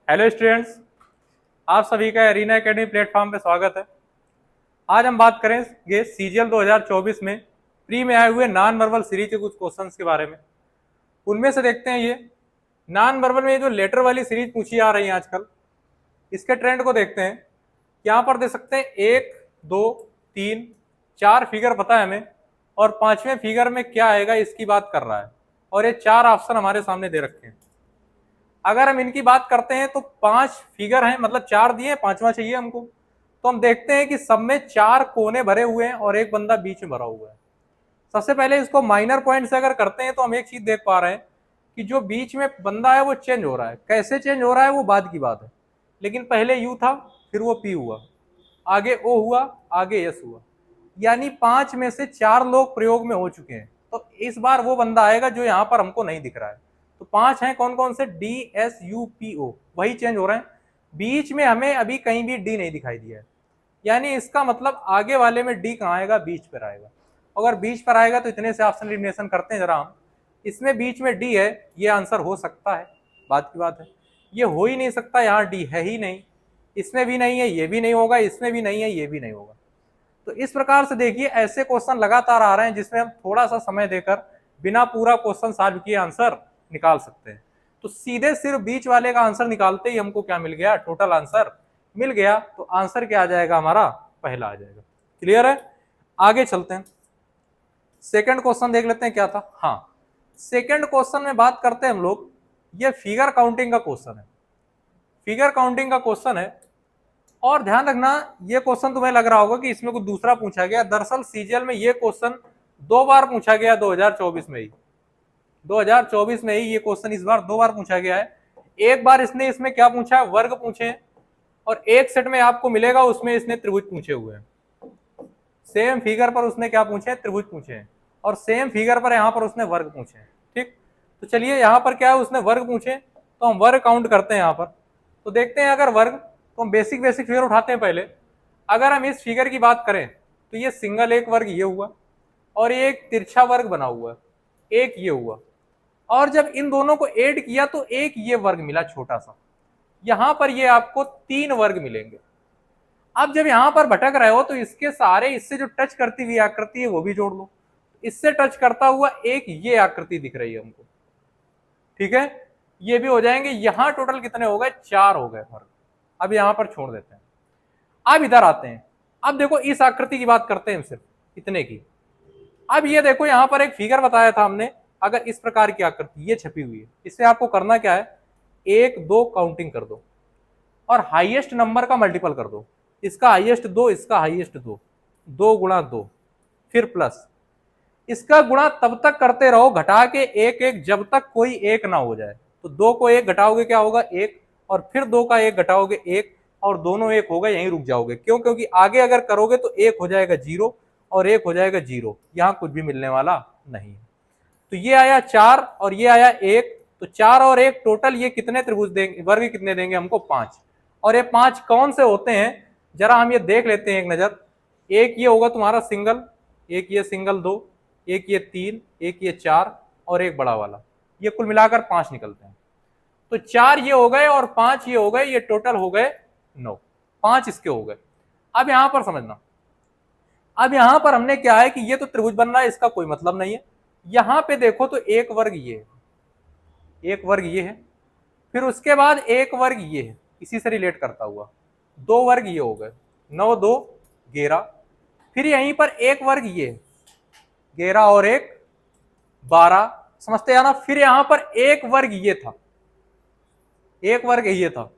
Hello students, आप सभी का एरिना एकेडमी प्लेटफॉर्म पे स्वागत है। आज हम बात करेंगे सीजीएल 2024 में प्री में आए हुए नॉन वर्बल सीरीज के कुछ क्वेश्चंस के बारे में। उनमें से देखते हैं ये नॉन वर्बल में जो लेटर वाली सीरीज पूछी आ रही है आजकल, इसके ट्रेंड को देखते हैं। यहाँ पर दे सकते हैं 1, 2, 3, 4 फिगर पता है हमें, और पांचवें फिगर में क्या आएगा इसकी बात कर रहा है, और ये 4 ऑप्शन हमारे सामने दे रखे हैं। अगर हम इनकी बात करते हैं तो 5 फिगर हैं, मतलब 4 दिए, पांचवा चाहिए हमको। तो हम देखते हैं कि सब में 4 कोने भरे हुए हैं और एक बंदा बीच में भरा हुआ है। सबसे पहले इसको माइनर पॉइंट से अगर करते हैं तो हम एक चीज देख पा रहे हैं कि जो बीच में बंदा है वो चेंज हो रहा है। कैसे चेंज हो रहा है वो बाद की बात है, लेकिन पहले यू था, फिर वो पी हुआ, आगे ओ हुआ, आगे एस हुआ। यानी 5 में से 4 लोग प्रयोग में हो चुके हैं। तो इस बार वो बंदा आएगा जो यहाँ पर हमको नहीं दिख रहा है। तो 5 हैं, कौन कौन से? डी, एस, यू, पी, ओ, वही चेंज हो रहे हैं। बीच में हमें अभी कहीं भी डी नहीं दिखाई दिया है। यानी इसका मतलब आगे वाले में डी कहाँ आएगा? बीच पर आएगा। अगर बीच पर आएगा तो इतने से ऑप्शन एलिमिनेशन करते हैं जरा हम। इसमें बीच में डी है, ये आंसर हो सकता है, बात की बात है। ये हो ही नहीं सकता, यहाँ डी है ही नहीं। इसमें भी नहीं है, ये भी नहीं होगा, इसमें भी नहीं है, ये भी नहीं होगा। तो इस प्रकार से देखिए ऐसे क्वेश्चन लगातार आ रहे हैं जिसमें हम थोड़ा सा समय देकर बिना पूरा क्वेश्चन सॉल्व किए आंसर निकाल सकते हैं। तो सीधे सिर्फ बीच वाले का आंसर निकालते ही हमको क्या मिल गया? टोटल आंसर मिल गया। तो आंसर क्या आ जाएगा हमारा? पहला आ जाएगा। क्लियर है? आगे चलते हैं, सेकंड क्वेश्चन देख लेते हैं क्या था। हाँ, सेकंड क्वेश्चन में बात करते हैं हम लोग, ये फिगर काउंटिंग का क्वेश्चन है। फिगर काउंटिंग का क्वेश्चन है, और ध्यान रखना ये क्वेश्चन तुम्हें लग रहा होगा कि इसमें कुछ दूसरा पूछा गया। दरअसल सीजीएल में ये क्वेश्चन 2 बार पूछा गया, 2024 में ही। 2024 में ही ये क्वेश्चन इस बार 2 बार पूछा गया है। एक बार इसने इसमें क्या पूछा है? वर्ग पूछे, और एक सेट में आपको मिलेगा उसमें इसने त्रिभुज पूछे हुए हैं। सेम फिगर पर उसने क्या पूछे? त्रिभुज पूछे हैं। और सेम फिगर पर यहाँ पर उसने वर्ग पूछे हैं। ठीक, तो चलिए यहाँ पर क्या है, उसने वर्ग पूछे, तो हम वर्ग काउंट करते हैं यहाँ पर। तो देखते हैं अगर वर्ग, तो हम बेसिक फिगर उठाते हैं पहले। अगर हम इस फिगर की बात करें तो ये सिंगल एक वर्ग ये हुआ, और ये एक तिरछा वर्ग बना हुआ, एक ये हुआ, और जब इन दोनों को ऐड किया तो एक ये वर्ग मिला छोटा सा। यहां पर ये आपको 3 वर्ग मिलेंगे। अब जब यहां पर भटक रहे हो तो इसके सारे, इससे जो टच करती हुई आकृति है वो भी जोड़ लो। इससे टच करता हुआ एक ये आकृति दिख रही है हमको, ठीक है, ये भी हो जाएंगे। यहां टोटल कितने हो गए? 4 हो गए वर्ग। अब यहां पर छोड़ देते हैं, अब इधर आते हैं। अब देखो इस आकृति की बात करते हैं सिर्फ इतने की। अब ये देखो यहां पर एक फिगर बताया था हमने, अगर इस प्रकार की आकृति ये छपी हुई है, इससे आपको करना क्या है? 1, 2 काउंटिंग कर दो, और हाईएस्ट नंबर का मल्टीपल कर दो। इसका हाईएस्ट 2, इसका हाईएस्ट 2, 2 गुणा 2, फिर प्लस। इसका गुणा तब तक करते रहो घटा के 1 1, जब तक कोई 1 ना हो जाए। तो 2 को 1 घटाओगे क्या होगा? 1, और फिर 2 का 1 घटाओगे 1, और दोनों 1 होगा, यहीं रुक जाओगे। क्यों? क्योंकि आगे अगर करोगे तो 1 हो जाएगा 0 और 1 हो जाएगा 0, यहां कुछ भी मिलने वाला नहीं। तो ये आया 4 और ये आया 1, तो 4 और 1 टोटल ये कितने त्रिभुज देंगे? वर्ग कितने देंगे हमको? 5। और ये 5 कौन से होते हैं जरा हम ये देख लेते हैं एक नजर। एक ये होगा तुम्हारा सिंगल, एक ये सिंगल 2, एक ये 3, एक ये 4, और एक बड़ा वाला। ये कुल मिलाकर 5 निकलते हैं। तो 4 ये हो गए और 5 ये हो गए, ये टोटल हो गए 9। 5 इसके हो गए। अब यहां पर समझना, अब यहां पर हमने क्या है कि ये तो त्रिभुज बन रहा है, इसका कोई मतलब नहीं है। यहां पे देखो तो एक वर्ग ये है, एक वर्ग ये है, फिर उसके बाद एक वर्ग ये है, इसी से रिलेट करता हुआ 2 वर्ग ये हो गए, 9 2 11। फिर यहीं पर एक वर्ग ये है, 11 और 1 12, समझते हैं ना। फिर यहां पर एक वर्ग ये था, एक वर्ग ये था,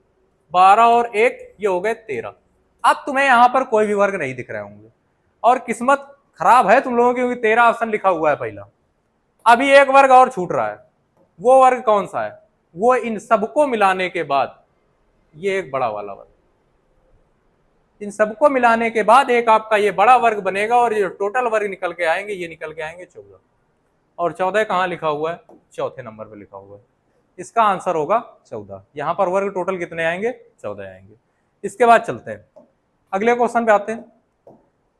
12 और 1 ये हो गए 13। अब तुम्हें यहां पर कोई भी वर्ग नहीं दिख रहे होंगे, और किस्मत खराब है तुम लोगों की, क्योंकि 13 ऑप्शन लिखा हुआ है पहला। अभी एक वर्ग और छूट रहा है, वो वर्ग कौन सा है? वो इन सबको मिलाने के बाद ये एक बड़ा वाला वर्ग, इन सबको मिलाने के बाद एक आपका ये बड़ा वर्ग बनेगा, और ये टोटल वर्ग निकल के आएंगे, ये निकल के आएंगे 14। और 14 कहाँ लिखा हुआ है? चौथे नंबर पे लिखा हुआ है। इसका आंसर होगा 14। यहां पर वर्ग टोटल कितने आएंगे? 14 आएंगे। इसके बाद चलते हैं अगले क्वेश्चन पे आते हैं।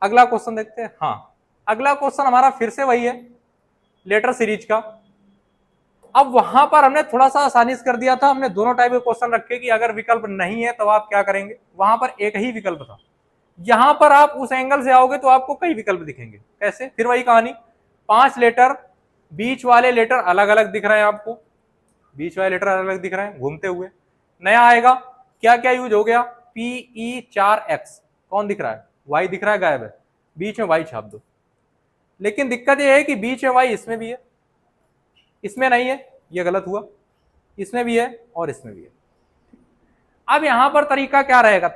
अगला क्वेश्चन देखते हैं। हाँ, अगला क्वेश्चन हमारा फिर से वही है, लेटर सीरीज का। अब वहां पर हमने थोड़ा सा आसानी से कर दिया था, हमने दोनों टाइप के क्वेश्चन रखे कि अगर विकल्प नहीं है तो आप क्या करेंगे। वहां पर एक ही विकल्प था, यहां पर आप उस एंगल से आओगे तो आपको कई विकल्प दिखेंगे। कैसे? फिर वही कहानी, 5 लेटर, बीच वाले लेटर अलग अलग दिख रहे हैं आपको, बीच वाले लेटर अलग अलग दिख रहे हैं घूमते हुए। नया आएगा, क्या क्या यूज हो गया, PE4X, कौन दिख रहा है, वाई दिख रहा है, गायब है, बीच में वाई छाप दो। लेकिन दिक्कत यह है कि बीच में वाई इसमें भी है, इसमें नहीं है, ये गलत हुआ, इसमें भी है और इसमें भी है। अब यहां पर तरीका क्या रहेगा,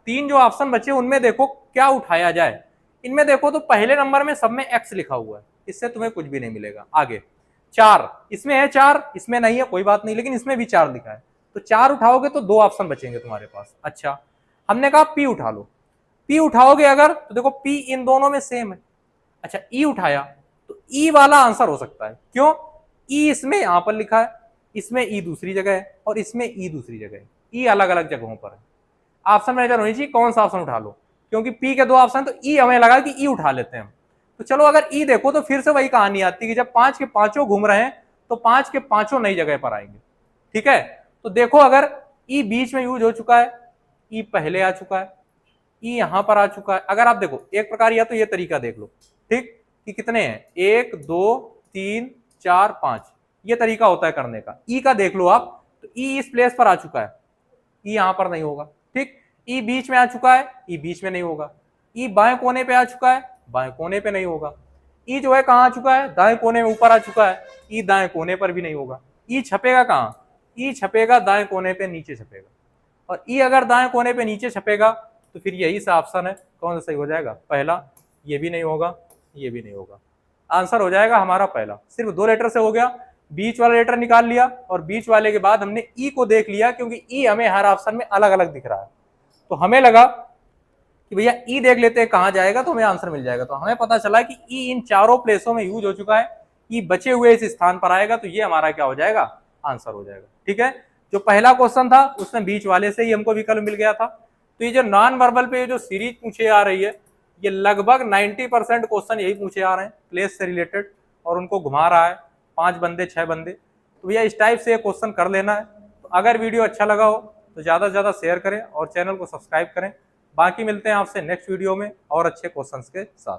3 जो ऑप्शन बचे उनमें देखो क्या उठाया जाए। इनमें देखो तो पहले नंबर में सब में एक्स लिखा हुआ है, इससे तुम्हें कुछ भी नहीं मिलेगा। आगे 4, इसमें है 4, इसमें नहीं है कोई बात नहीं, लेकिन इसमें भी 4 लिखा है, तो 4 उठाओगे तो 2 ऑप्शन बचेंगे तुम्हारे पास। अच्छा, हमने कहा पी उठा लो, पी उठाओगे अगर तो देखो पी इन दोनों में सेम है। अच्छा, ई उठाया तो ई वाला आंसर हो सकता है, क्यों, ई इसमें यहां पर लिखा है, इसमें ई दूसरी जगह है और इसमें ई दूसरी जगह है, ई अलग अलग जगहों पर है। ऑप्शन मैनेजर होनी चाहिए कौन सा ऑप्शन उठा लो, क्योंकि पी के 2 ऑप्शन, तो ई हमें लगा कि ई उठा लेते हैं हम। तो चलो अगर ई देखो तो फिर से वही कहानी आती है कि जब 5 के पांचों घूम रहे हैं तो 5 के पांचों नई जगह पर आएंगे। ठीक है, तो देखो अगर ई बीच में यूज हो चुका है, ई पहले आ चुका है, ई यहां पर आ चुका है। अगर आप देखो एक प्रकार या तो ये तरीका देख लो, ठीक, कि कितने हैं, 1 2 3 4 5, ये तरीका होता है करने का। ई का देख लो आप, तो ई इस प्लेस पर आ चुका है, ई यहां पर नहीं होगा। ठीक, ई बीच में आ चुका है, ई बीच में नहीं होगा। ई बाएं कोने पे आ चुका है, बाएं कोने पे नहीं होगा। ई जो है कहां आ चुका है, दाएं कोने में ऊपर आ चुका है, ई दाएं कोने पर भी नहीं होगा। ई छपेगा कहां, ई छपेगा दाएं कोने पे नीचे छपेगा, और ई अगर दाएं कोने पे नीचे छपेगा तो फिर यही सा ऑप्शन है, कौन सा सही हो जाएगा, पहला। ये भी नहीं होगा, ये भी नहीं होगा, आंसर हो जाएगा हमारा पहला। सिर्फ 2 लेटर से हो गया, बीच वाला लेटर निकाल लिया और बीच वाले के बाद हमने ई को देख लिया, क्योंकि ई हमें हर ऑप्शन में अलग अलग दिख रहा है। तो हमें लगा कि भैया ई देख लेते हैं कहां जाएगा तो हमें आंसर मिल जाएगा। तो हमें पता चला कि ई इन चारों प्लेसों में यूज हो चुका है, ई बचे हुए इस स्थान पर आएगा, तो ये हमारा क्या हो जाएगा, आंसर हो जाएगा। ठीक है, जो पहला क्वेश्चन था उसमें बीच वाले से ही हमको विकल्प मिल गया था। तो ये जो नॉन वर्बल पे जो सीरीज पूछे आ रही है, ये लगभग 90% क्वेश्चन यही पूछे आ रहे हैं प्लेस से रिलेटेड, और उनको घुमा रहा है 5 बंदे 6 बंदे। तो भैया इस टाइप से क्वेश्चन कर लेना है। तो अगर वीडियो अच्छा लगा हो तो ज़्यादा से ज़्यादा शेयर करें और चैनल को सब्सक्राइब करें। बाकी मिलते हैं आपसे नेक्स्ट वीडियो में और अच्छे क्वेश्चंस के साथ।